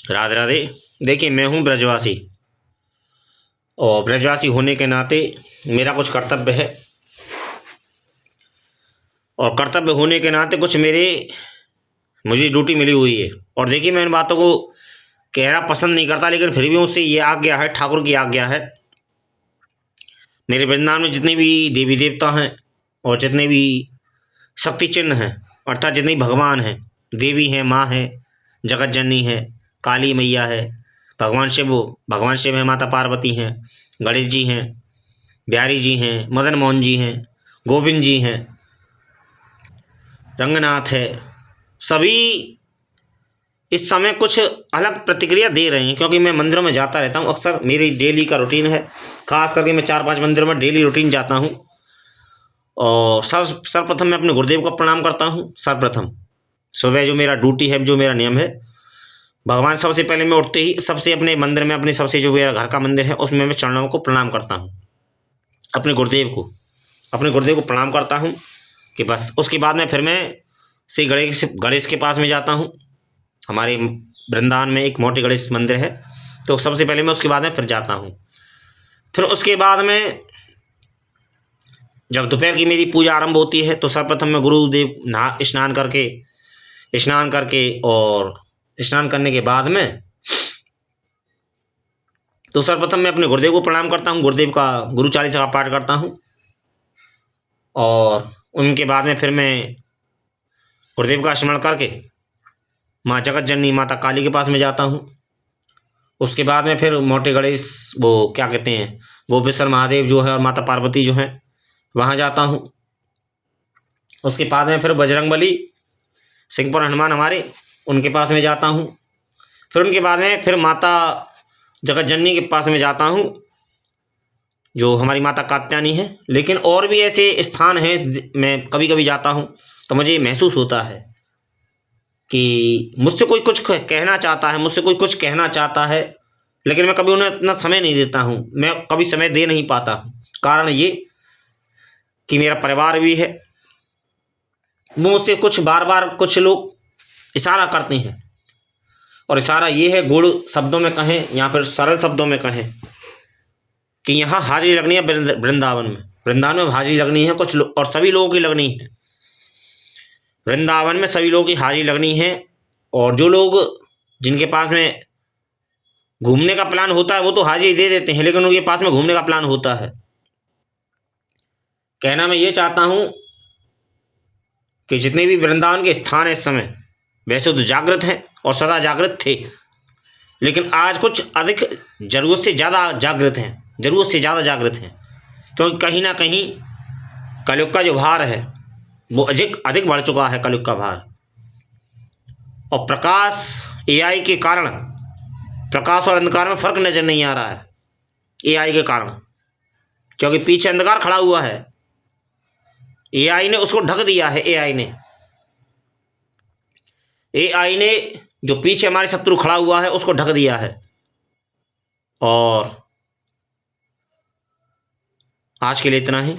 राधे राधे। देखिए, मैं हूँ ब्रजवासी, और ब्रजवासी होने के नाते मेरा कुछ कर्तव्य है, और कर्तव्य होने के नाते कुछ मुझे ड्यूटी मिली हुई है। और देखिए, मैं इन बातों को कहना पसंद नहीं करता, लेकिन फिर भी मुझसे ये आज्ञा है, ठाकुर की आज्ञा है। मेरे वृंदावन में जितने भी देवी देवता हैं और जितने भी शक्ति चिन्ह हैं, अर्थात जितने भगवान हैं, देवी हैं, माँ है, जगत जननी है, काली मैया है, भगवान शिव है, माता पार्वती हैं, गणेश जी हैं, बिहारी जी हैं, मदन मोहन जी हैं, गोविंद जी हैं, रंगनाथ है, सभी इस समय कुछ अलग प्रतिक्रिया दे रहे हैं, क्योंकि मैं मंदिरों में जाता रहता हूँ अक्सर। मेरी डेली का रूटीन है, खास करके मैं 4-5 मंदिरों में डेली रूटीन जाता हूँ। और सर्वप्रथम मैं अपने गुरुदेव को प्रणाम करता हूँ। सर्वप्रथम सुबह जो मेरा ड्यूटी है, जो मेरा नियम है, भगवान सबसे पहले मैं उठते ही सबसे अपने मंदिर में, अपने सबसे जो मेरा घर का मंदिर है उसमें मैं चरणों को प्रणाम करता हूँ, अपने गुरुदेव को प्रणाम करता हूँ। कि बस उसके बाद में फिर मैं श्री गणेश के पास में जाता हूँ। हमारे वृंदावन में एक मोटे गणेश मंदिर है, तो सबसे पहले मैं उसके बाद में फिर जाता हूँ। फिर उसके बाद में जब दोपहर की मेरी पूजा आरंभ होती है, तो सर्वप्रथम मैं गुरुदेव स्नान करके और स्नान करने के बाद में तो सर्वप्रथम मैं अपने गुरुदेव को प्रणाम करता हूँ, गुरुदेव का गुरु चालीसा का पाठ करता हूँ। और उनके बाद में फिर मैं गुरुदेव का स्मरण करके माँ जगत जननी माता काली के पास में जाता हूँ। उसके बाद में फिर मोटे गणेश, वो क्या कहते हैं, गोपेश्वर महादेव जो है और माता पार्वती जो हैं, वहाँ जाता हूँ। उसके बाद में फिर बजरंगबली, सिंहपुर हनुमान हमारे, उनके पास में जाता हूँ। फिर उनके बाद में फिर माता जगत जननी के पास में जाता हूँ, जो हमारी माता कात्यायनी है। लेकिन और भी ऐसे स्थान हैं, मैं कभी कभी जाता हूँ तो मुझे महसूस होता है कि मुझसे कोई कुछ कहना चाहता है, लेकिन मैं कभी उन्हें इतना समय नहीं देता हूँ, मैं कभी समय दे नहीं पाता हूँ। कारण ये कि मेरा परिवार भी है। मुझसे बार बार कुछ लोग इशारा करते हैं, और इशारा ये है, गुड़ शब्दों में कहें या फिर सरल शब्दों में कहें, कि यहाँ हाजिरी लगनी है वृंदावन में हाजिरी लगनी है कुछ और सभी लोगों की लगनी है। वृंदावन में सभी लोगों की हाजिरी लगनी है। और जो लोग जिनके पास में घूमने का प्लान होता है वो तो हाजिरी दे देते हैं, लेकिन उनके पास में घूमने का प्लान होता है। कहना मैं ये चाहता हूं कि जितने भी वृंदावन के स्थान है इस समय वैसे तो जागृत हैं और सदा जागृत थे, लेकिन आज कुछ अधिक जरूरत से ज़्यादा जागृत हैं, क्योंकि कहीं ना कहीं कलयुग का जो भार है वो अधिक बढ़ चुका है, कलयुग का भार। और प्रकाश एआई के कारण प्रकाश और अंधकार में फर्क नजर नहीं आ रहा है, एआई के कारण, क्योंकि पीछे अंधकार खड़ा हुआ है, एआई ने उसको ढक दिया है। एआई ने जो पीछे हमारे शत्रु खड़ा हुआ है उसको ढक दिया है। और आज के लिए इतना ही।